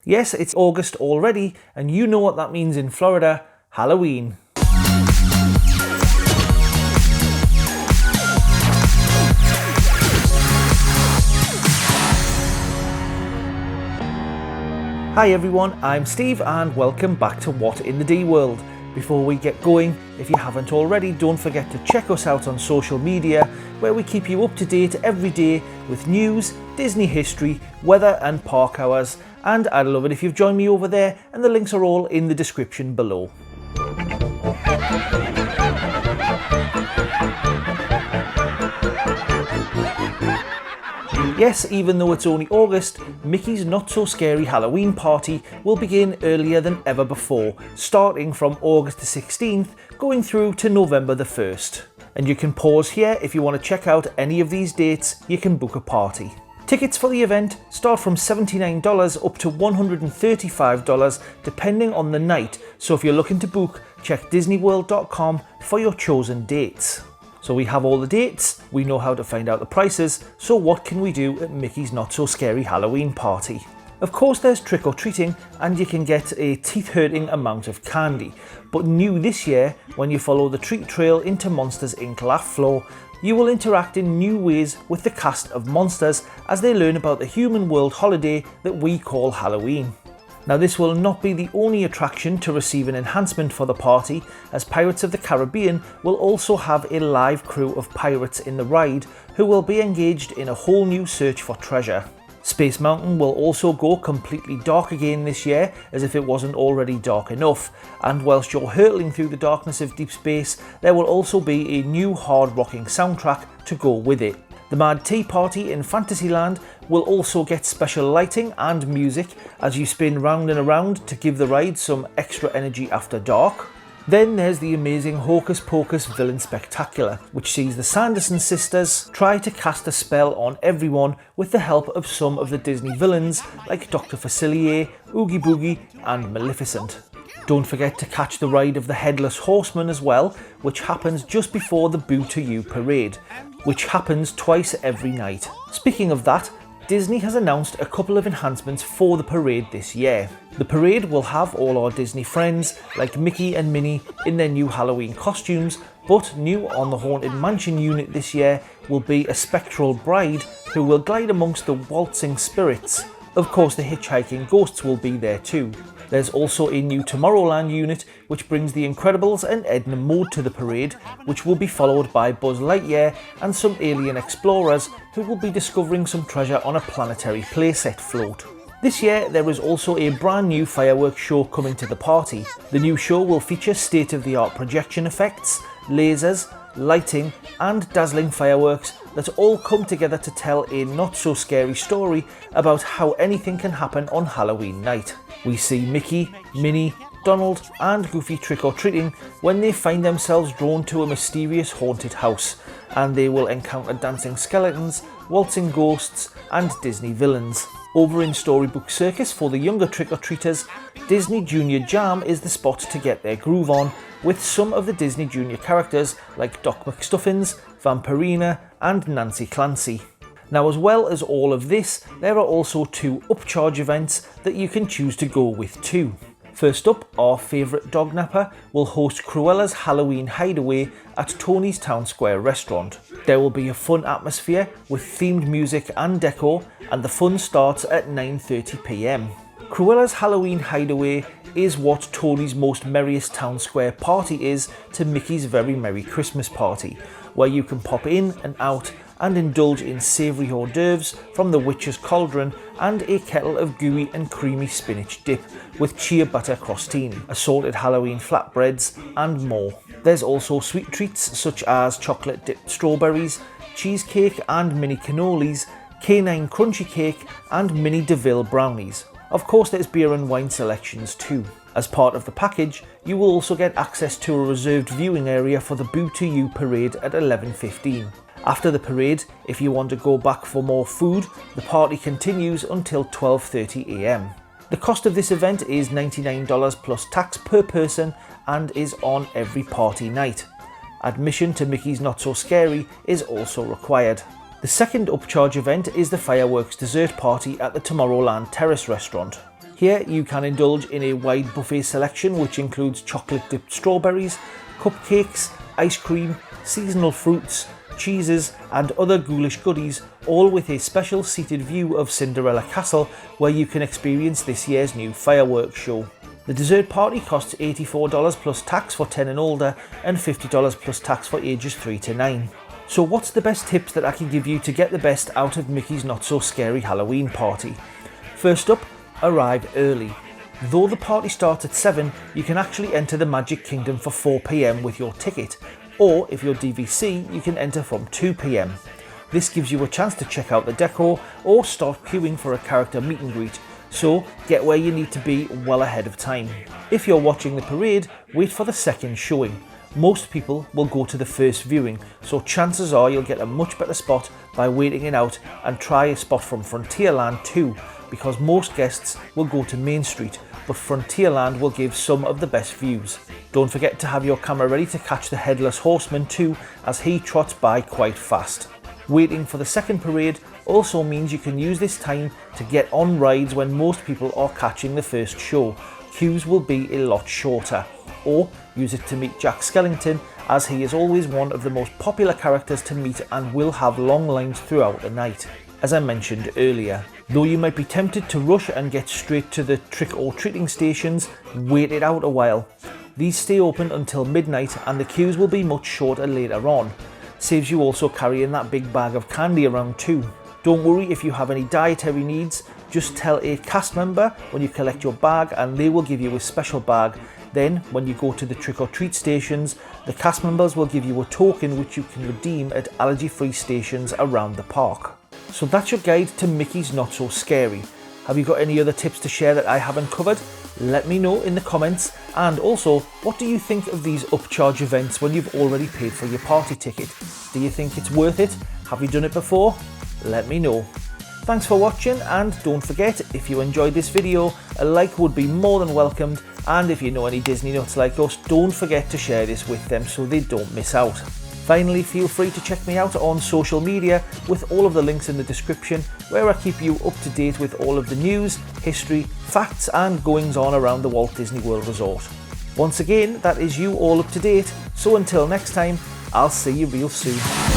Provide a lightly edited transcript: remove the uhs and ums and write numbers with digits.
Yes, it's August already, and you know what that means in Florida: Halloween. Hi everyone, I'm Steve and welcome back to What in the D World. Before we get going, if you haven't already, don't forget to check us out on social media, where we keep you up to date every day with news, Disney history, weather and park hours. And I'd love it if you've joined me over there, and the links are all in the description below. Yes, even though it's only August, Mickey's Not So Scary Halloween party will begin earlier than ever before, starting from August the 16th, going through to November the 1st. And you can pause here if you want to check out any of these dates. You can book a party. Tickets for the event start from $79 up to $135 depending on the night, so if you're looking to book, check disneyworld.com for your chosen dates. So we have all the dates, we know how to find out the prices, so what can we do at Mickey's Not So Scary Halloween party? Of course there's trick-or-treating, and you can get a teeth-hurting amount of candy. But new this year, when you follow the treat trail into Monsters Inc. Laugh Floor, you will interact in new ways with the cast of monsters as they learn about the human world holiday that we call Halloween. Now this will not be the only attraction to receive an enhancement for the party, as Pirates of the Caribbean will also have a live crew of pirates in the ride who will be engaged in a whole new search for treasure. Space Mountain will also go completely dark again this year, as if it wasn't already dark enough, and whilst you're hurtling through the darkness of deep space, there will also be a new hard-rocking soundtrack to go with it. The Mad Tea Party in Fantasyland will also get special lighting and music as you spin round and around to give the ride some extra energy after dark. Then there's the amazing Hocus Pocus Villain Spectacular, which sees the Sanderson sisters try to cast a spell on everyone with the help of some of the Disney villains like Dr. Facilier, Oogie Boogie and Maleficent. Don't forget to catch the ride of the Headless Horseman as well, which happens just before the Boo to You parade, which happens twice every night. Speaking of that, Disney has announced a couple of enhancements for the parade this year. The parade will have all our Disney friends like Mickey and Minnie in their new Halloween costumes, but new on the Haunted Mansion unit this year will be a spectral bride who will glide amongst the waltzing spirits. Of course, the hitchhiking ghosts will be there too. There's also a new Tomorrowland unit which brings the Incredibles and Edna Mode to the parade, which will be followed by Buzz Lightyear and some alien explorers who will be discovering some treasure on a planetary playset float. This year there is also a brand new fireworks show coming to the party. The new show will feature state-of-the-art projection effects, lasers, lighting and dazzling fireworks that all come together to tell a not so scary story about how anything can happen on Halloween night. We see Mickey, Minnie, Donald and Goofy trick-or-treating when they find themselves drawn to a mysterious haunted house, and they will encounter dancing skeletons, waltzing ghosts and Disney villains. Over in Storybook Circus for the younger trick-or-treaters, Disney Junior Jam is the spot to get their groove on, with some of the Disney Junior characters like Doc McStuffins, Vampirina and Nancy Clancy. Now, as well as all of this, there are also two upcharge events that you can choose to go with too. First up, our favourite dog napper will host Cruellas Halloween Hideaway at Tony's Town Square restaurant. There will be a fun atmosphere with themed music and decor, and the fun starts at 9:30 PM. Cruella's Halloween Hideaway is what Tony's Most Merriest Town Square party is to Mickey's Very Merry Christmas Party, where you can pop in and out and indulge in savoury hors d'oeuvres from the Witch's Cauldron and a kettle of gooey and creamy spinach dip with chia butter crostini, assorted Halloween flatbreads and more. There's also sweet treats such as chocolate dipped strawberries, cheesecake and mini cannolis, canine crunchy cake and mini DeVille brownies. Of course there's beer and wine selections too. As part of the package, you will also get access to a reserved viewing area for the Boo to You parade at 11:15. After the parade, if you want to go back for more food, the party continues until 12:30 AM. The cost of this event is $99 plus tax per person and is on every party night. Admission to Mickey's Not So Scary is also required. The second upcharge event is the fireworks dessert party at the Tomorrowland Terrace restaurant. Here you can indulge in a wide buffet selection which includes chocolate dipped strawberries, cupcakes, ice cream, seasonal fruits, cheeses and other ghoulish goodies, all with a special seated view of Cinderella Castle where you can experience this year's new fireworks show. The dessert party costs $84 plus tax for 10 and older and $50 plus tax for ages 3 to 9. So what's the best tips that I can give you to get the best out of Mickey's Not So Scary Halloween Party? First up, arrive early. Though the party starts at 7, you can actually enter the Magic Kingdom for 4 PM with your ticket, or if you're DVC, you can enter from 2 PM. This gives you a chance to check out the decor or start queuing for a character meet and greet, so get where you need to be well ahead of time. If you're watching the parade, wait for the second showing. Most people will go to the first viewing, so chances are you'll get a much better spot by waiting it out and try a spot from Frontierland too, because most guests will go to Main Street, but Frontierland will give some of the best views. Don't forget to have your camera ready to catch the Headless Horseman too, as he trots by quite fast. Waiting for the second parade also means you can use this time to get on rides when most people are catching the first show. Queues will be a lot shorter. Or use it to meet Jack Skellington, as he is always one of the most popular characters to meet and will have long lines throughout the night, as I mentioned earlier. Though you might be tempted to rush and get straight to the trick-or-treating stations, wait it out a while. These stay open until midnight and the queues will be much shorter later on. Saves you also carrying that big bag of candy around too. Don't worry if you have any dietary needs, just tell a cast member when you collect your bag and they will give you a special bag. Then, when you go to the trick-or-treat stations, the cast members will give you a token which you can redeem at allergy-free stations around the park. So that's your guide to Mickey's Not So Scary. Have you got any other tips to share that I haven't covered? Let me know in the comments. And also, what do you think of these upcharge events when you've already paid for your party ticket? Do you think it's worth it? Have you done it before? Let me know. Thanks for watching, and don't forget, if you enjoyed this video, a like would be more than welcomed, and if you know any Disney nuts like us, don't forget to share this with them so they don't miss out. Finally, feel free to check me out on social media with all of the links in the description, where I keep you up to date with all of the news, history, facts and goings on around the Walt Disney World Resort. Once again, that is you all up to date, so until next time, I'll see you real soon.